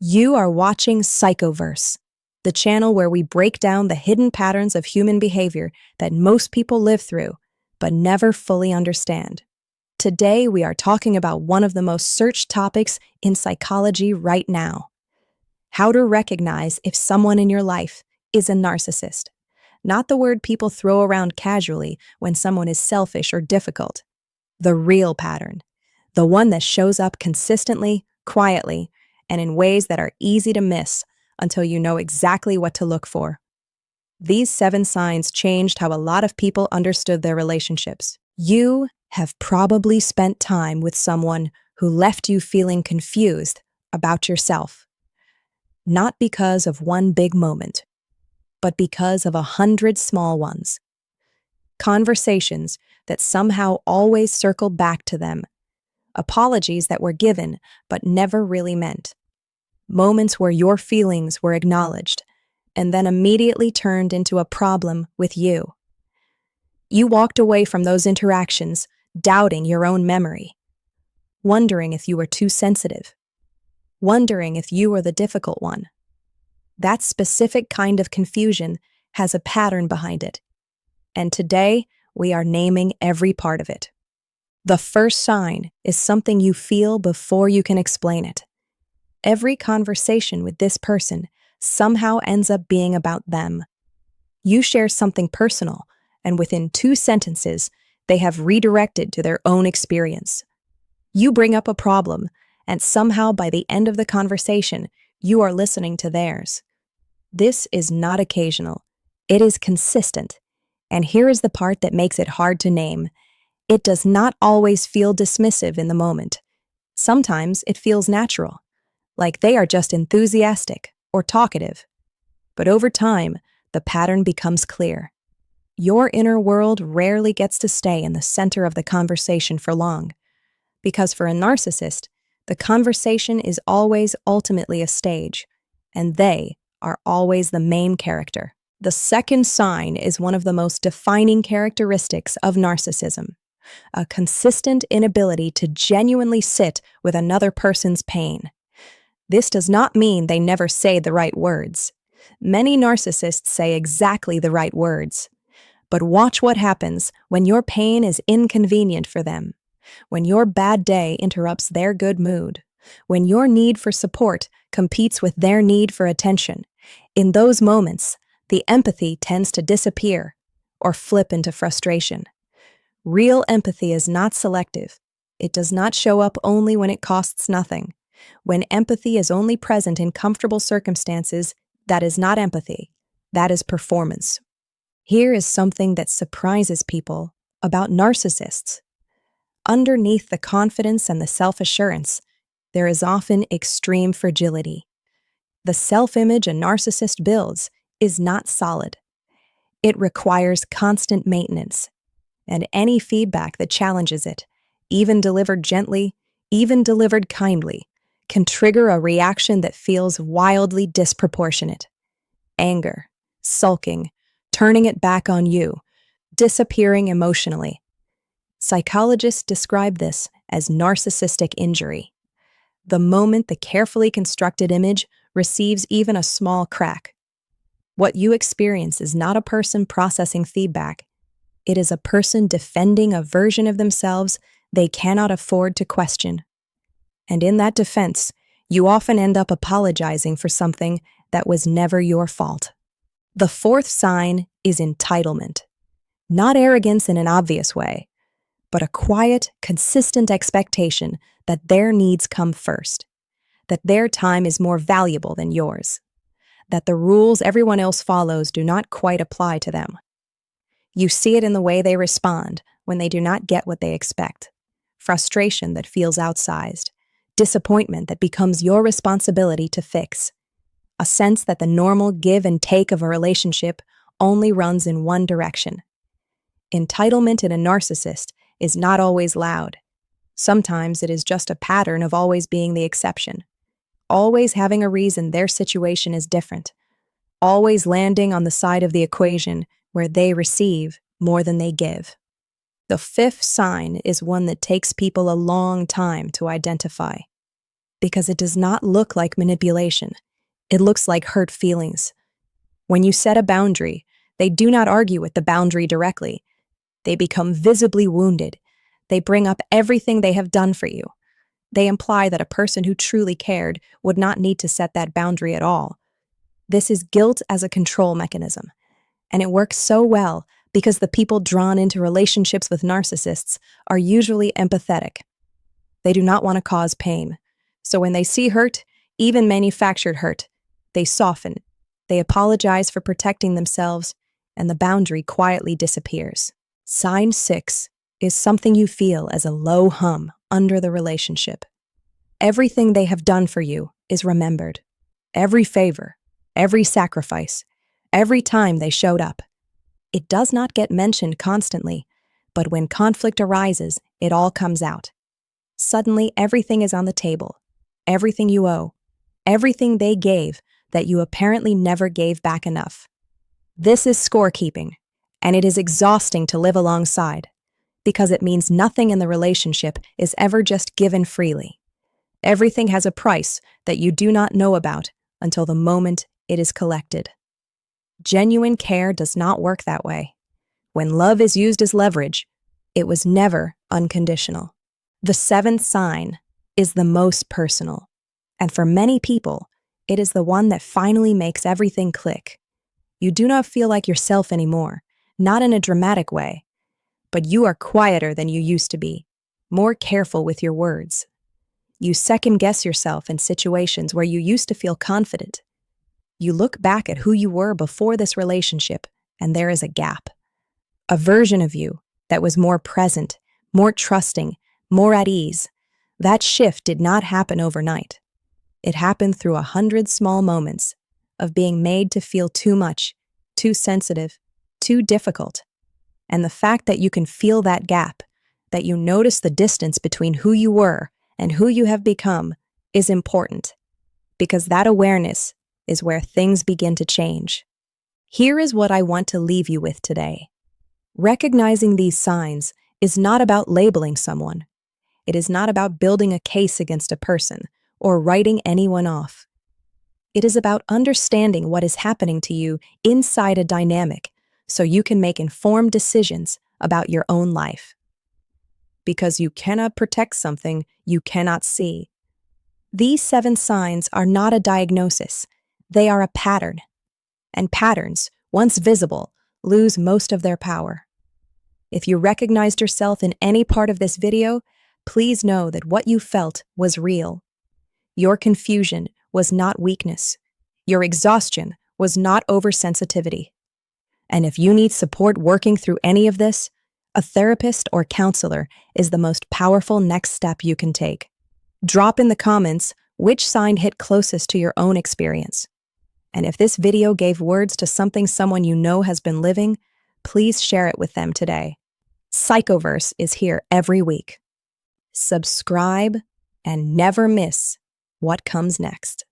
You are watching Psychoverse, the channel where we break down the hidden patterns of human behavior that most people live through, but never fully understand. Today, we are talking about one of the most searched topics in psychology right now: how to recognize if someone in your life is a narcissist. Not the word people throw around casually when someone is selfish or difficult. The real pattern. The one that shows up consistently, quietly, and in ways that are easy to miss until you know exactly what to look for. These 7 signs changed how a lot of people understood their relationships. You have probably spent time with someone who left you feeling confused about yourself. Not because of one big moment, but because of 100 small ones. Conversations that somehow always circle back to them. Apologies that were given but never really meant. Moments where your feelings were acknowledged and then immediately turned into a problem with you. You walked away from those interactions doubting your own memory, wondering if you were too sensitive, wondering if you were the difficult one. That specific kind of confusion has a pattern behind it, and today we are naming every part of it. The first sign is something you feel before you can explain it. Every conversation with this person somehow ends up being about them. You share something personal, and within 2 sentences, they have redirected to their own experience. You bring up a problem, and somehow by the end of the conversation, you are listening to theirs. This is not occasional. It is consistent. And here is the part that makes it hard to name. It does not always feel dismissive in the moment. Sometimes it feels natural, like they are just enthusiastic or talkative. But over time, the pattern becomes clear. Your inner world rarely gets to stay in the center of the conversation for long, because for a narcissist, the conversation is always ultimately a stage, and they are always the main character. The second sign is one of the most defining characteristics of narcissism: a consistent inability to genuinely sit with another person's pain. This does not mean they never say the right words. Many narcissists say exactly the right words. But watch what happens when your pain is inconvenient for them, when your bad day interrupts their good mood, when your need for support competes with their need for attention. In those moments, the empathy tends to disappear or flip into frustration. Real empathy is not selective. It does not show up only when it costs nothing. When empathy is only present in comfortable circumstances, that is not empathy. That is performance. Here is something that surprises people about narcissists. Underneath the confidence and the self-assurance, there is often extreme fragility. The self-image a narcissist builds is not solid. It requires constant maintenance, and any feedback that challenges it, even delivered gently, even delivered kindly, can trigger a reaction that feels wildly disproportionate. Anger, sulking, turning it back on you, disappearing emotionally. Psychologists describe this as narcissistic injury. The moment the carefully constructed image receives even a small crack. What you experience is not a person processing feedback. It is a person defending a version of themselves they cannot afford to question. And in that defense, you often end up apologizing for something that was never your fault. The fourth sign is entitlement. Not arrogance in an obvious way, but a quiet, consistent expectation that their needs come first, that their time is more valuable than yours, that the rules everyone else follows do not quite apply to them. You see it in the way they respond when they do not get what they expect: frustration that feels outsized, disappointment that becomes your responsibility to fix, a sense that the normal give and take of a relationship only runs in one direction. Entitlement in a narcissist is not always loud. Sometimes it is just a pattern of always being the exception, always having a reason their situation is different, always landing on the side of the equation where they receive more than they give. The fifth sign is one that takes people a long time to identify: because it does not look like manipulation. It looks like hurt feelings. When you set a boundary, they do not argue with the boundary directly. They become visibly wounded. They bring up everything they have done for you. They imply that a person who truly cared would not need to set that boundary at all. This is guilt as a control mechanism. And it works so well because the people drawn into relationships with narcissists are usually empathetic. They do not want to cause pain. So when they see hurt, even manufactured hurt, they soften. They apologize for protecting themselves, and the boundary quietly disappears. Sign 6 is something you feel as a low hum under the relationship. Everything they have done for you is remembered. Every favor, every sacrifice, every time they showed up. It does not get mentioned constantly, but when conflict arises, it all comes out. Suddenly, everything is on the table. Everything you owe. Everything they gave that you apparently never gave back enough. This is scorekeeping, and it is exhausting to live alongside, because it means nothing in the relationship is ever just given freely. Everything has a price that you do not know about until the moment it is collected. Genuine care does not work that way. When love is used as leverage, it was never unconditional. The 7th sign is the most personal, and for many people, it is the one that finally makes everything click. You do not feel like yourself anymore, not in a dramatic way, but you are quieter than you used to be, more careful with your words. You second-guess yourself in situations where you used to feel confident. You look back at who you were before this relationship, and there is a gap. A version of you that was more present, more trusting, more at ease. That shift did not happen overnight. It happened through 100 small moments of being made to feel too much, too sensitive, too difficult. And the fact that you can feel that gap, that you notice the distance between who you were and who you have become, is important, because that awareness is where things begin to change. Here is what I want to leave you with today. Recognizing these signs is not about labeling someone. It is not about building a case against a person or writing anyone off. It is about understanding what is happening to you inside a dynamic so you can make informed decisions about your own life. Because you cannot protect something you cannot see. These 7 signs are not a diagnosis. They are a pattern. And patterns, once visible, lose most of their power. If you recognized yourself in any part of this video, please know that what you felt was real. Your confusion was not weakness. Your exhaustion was not oversensitivity. And if you need support working through any of this, a therapist or counselor is the most powerful next step you can take. Drop in the comments which sign hit closest to your own experience. And if this video gave words to something someone you know has been living, please share it with them today. Psychoverse is here every week. Subscribe and never miss what comes next.